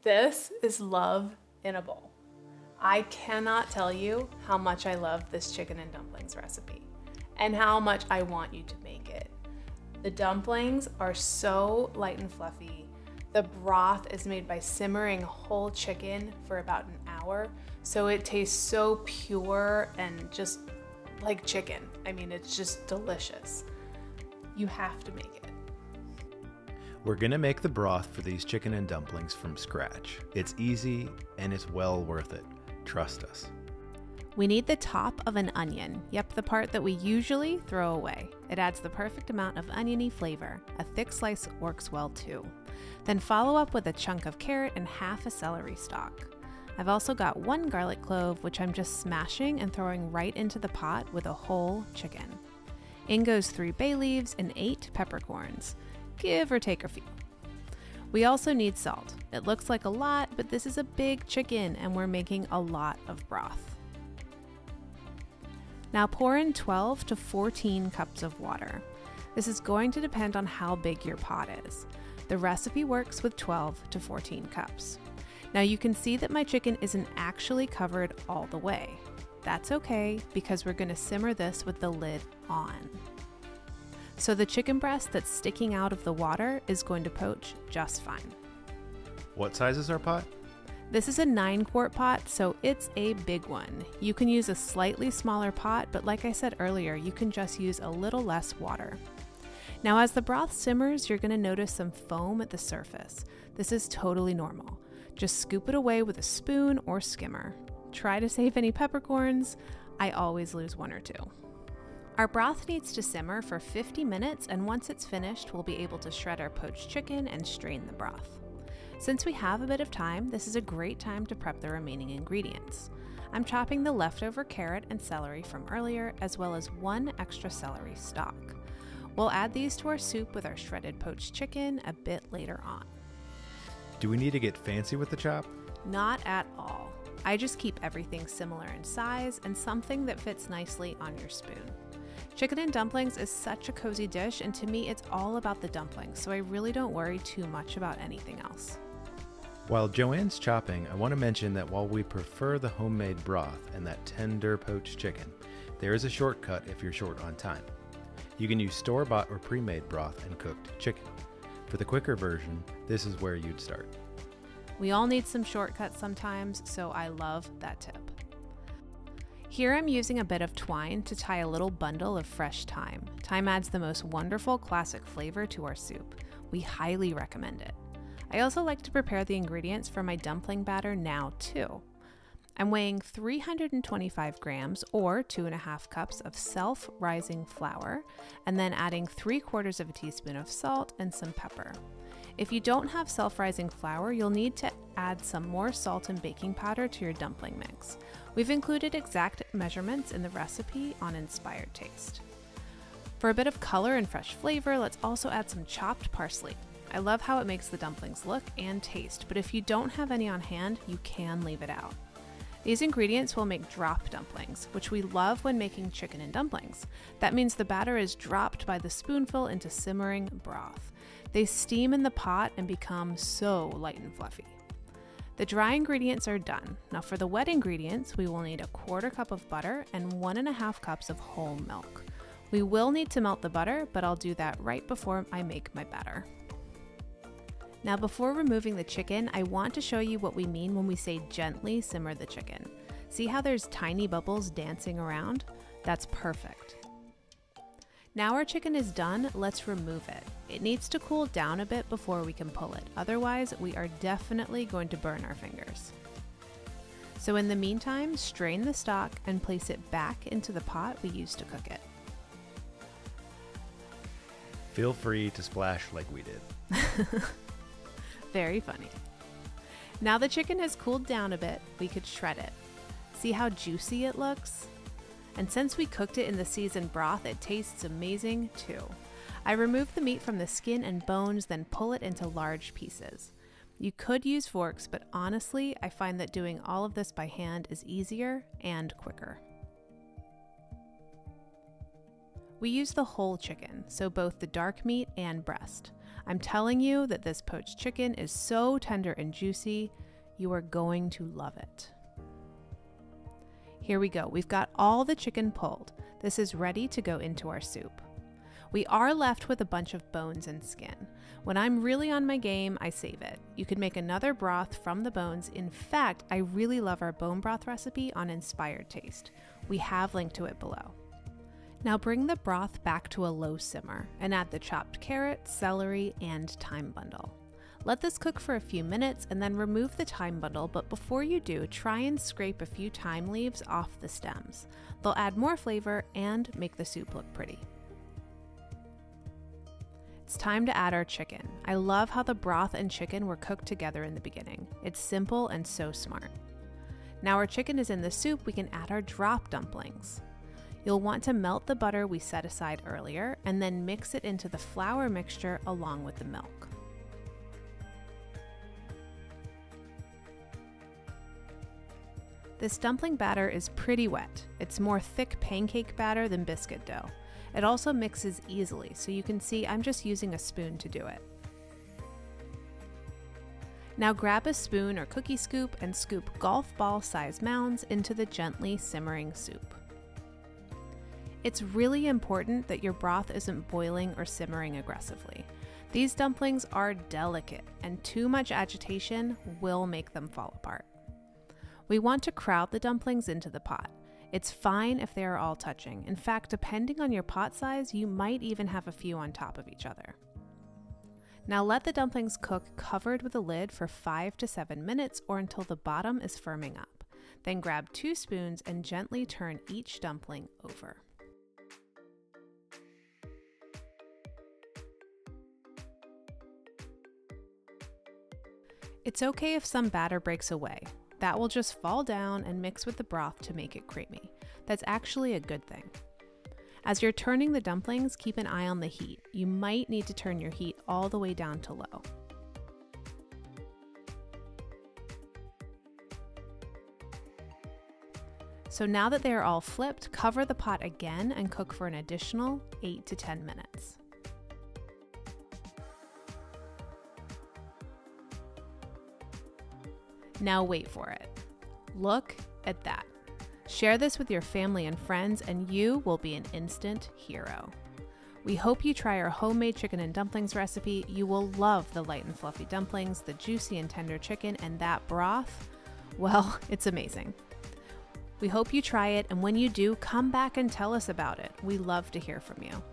This is love in a bowl. I cannot tell you how much I love this chicken and dumplings recipe and how much I want you to make it. The dumplings are so light and fluffy. The broth is made by simmering whole chicken for about an hour, so it tastes so pure and just like chicken. I mean, it's just delicious. You have to make it. We're gonna make the broth for these chicken and dumplings from scratch. It's easy and it's well worth it. Trust us. We need the top of an onion. Yep, the part that we usually throw away. It adds the perfect amount of oniony flavor. A thick slice works well too. Then follow up with a chunk of carrot and half a celery stalk. I've also got 1 garlic clove, which I'm just smashing and throwing right into the pot with a whole chicken. In goes 3 bay leaves and 8 peppercorns. Give or take a few. We also need salt. It looks like a lot, but this is a big chicken and we're making a lot of broth. Now pour in 12 to 14 cups of water. This is going to depend on how big your pot is. The recipe works with 12 to 14 cups. Now you can see that my chicken isn't actually covered all the way. That's okay because we're going to simmer this with the lid on. So the chicken breast that's sticking out of the water is going to poach just fine. What size is our pot? This is a 9-quart pot, so it's a big one. You can use a slightly smaller pot, but like I said earlier, you can just use a little less water. Now as the broth simmers, you're going to notice some foam at the surface. This is totally normal. Just scoop it away with a spoon or skimmer. Try to save any peppercorns. I always lose 1 or 2. Our broth needs to simmer for 50 minutes, and once it's finished, we'll be able to shred our poached chicken and strain the broth. Since we have a bit of time, this is a great time to prep the remaining ingredients. I'm chopping the leftover carrot and celery from earlier, as well as 1 extra celery stalk. We'll add these to our soup with our shredded poached chicken a bit later on. Do we need to get fancy with the chop? Not at all. I just keep everything similar in size and something that fits nicely on your spoon. Chicken and dumplings is such a cozy dish, and to me it's all about the dumplings, so I really don't worry too much about anything else. While Joanne's chopping, I want to mention that while we prefer the homemade broth and that tender poached chicken, there is a shortcut if you're short on time. You can use store-bought or pre-made broth and cooked chicken. For the quicker version, this is where you'd start. We all need some shortcuts sometimes, so I love that tip. Here I'm using a bit of twine to tie a little bundle of fresh thyme. Thyme adds the most wonderful classic flavor to our soup. We highly recommend it. I also like to prepare the ingredients for my dumpling batter now too. I'm weighing 325 grams or 2.5 cups of self-rising flour, and then adding 3/4 of a teaspoon of salt and some pepper. If you don't have self-rising flour, you'll need to add some more salt and baking powder to your dumpling mix. We've included exact measurements in the recipe on Inspired Taste. For a bit of color and fresh flavor, let's also add some chopped parsley. I love how it makes the dumplings look and taste, but if you don't have any on hand, you can leave it out. These ingredients will make drop dumplings, which we love when making chicken and dumplings. That means the batter is dropped by the spoonful into simmering broth. They steam in the pot and become so light and fluffy. The dry ingredients are done. Now for the wet ingredients, we will need 1/4 cup of butter and 1.5 cups of whole milk. We will need to melt the butter, but I'll do that right before I make my batter. Now before removing the chicken, I want to show you what we mean when we say gently simmer the chicken. See how there's tiny bubbles dancing around? That's perfect. Now our chicken is done, let's remove it. It needs to cool down a bit before we can pull it. Otherwise, we are definitely going to burn our fingers. So in the meantime, strain the stock and place it back into the pot we used to cook it. Feel free to splash like we did. Very funny. Now the chicken has cooled down a bit, we could shred it. See how juicy it looks? And since we cooked it in the seasoned broth, it tastes amazing too. I remove the meat from the skin and bones, then pull it into large pieces. You could use forks, but honestly, I find that doing all of this by hand is easier and quicker. We use the whole chicken, so both the dark meat and breast. I'm telling you that this poached chicken is so tender and juicy, you are going to love it. Here we go. We've got all the chicken pulled. This is ready to go into our soup. We are left with a bunch of bones and skin. When I'm really on my game, I save it. You could make another broth from the bones. In fact, I really love our bone broth recipe on Inspired Taste. We have linked to it below. Now bring the broth back to a low simmer and add the chopped carrot, celery, and thyme bundle. Let this cook for a few minutes and then remove the thyme bundle, but before you do, try and scrape a few thyme leaves off the stems. They'll add more flavor and make the soup look pretty. It's time to add our chicken. I love how the broth and chicken were cooked together in the beginning. It's simple and so smart. Now our chicken is in the soup, we can add our drop dumplings. You'll want to melt the butter we set aside earlier and then mix it into the flour mixture along with the milk. This dumpling batter is pretty wet. It's more thick pancake batter than biscuit dough. It also mixes easily, so you can see I'm just using a spoon to do it. Now grab a spoon or cookie scoop and scoop golf ball size mounds into the gently simmering soup. It's really important that your broth isn't boiling or simmering aggressively. These dumplings are delicate, and too much agitation will make them fall apart. We want to crowd the dumplings into the pot. It's fine if they are all touching. In fact, depending on your pot size, you might even have a few on top of each other. Now let the dumplings cook covered with a lid for 5 to 7 minutes or until the bottom is firming up. Then grab 2 spoons and gently turn each dumpling over. It's okay if some batter breaks away. That will just fall down and mix with the broth to make it creamy. That's actually a good thing. As you're turning the dumplings, keep an eye on the heat. You might need to turn your heat all the way down to low. So now that they are all flipped, cover the pot again and cook for an additional 8 to 10 minutes. Now wait for it. Look at that. Share this with your family and friends and you will be an instant hero. We hope you try our homemade chicken and dumplings recipe. You will love the light and fluffy dumplings, the juicy and tender chicken, and that broth. Well, it's amazing. We hope you try it, and when you do, come back and tell us about it. We love to hear from you.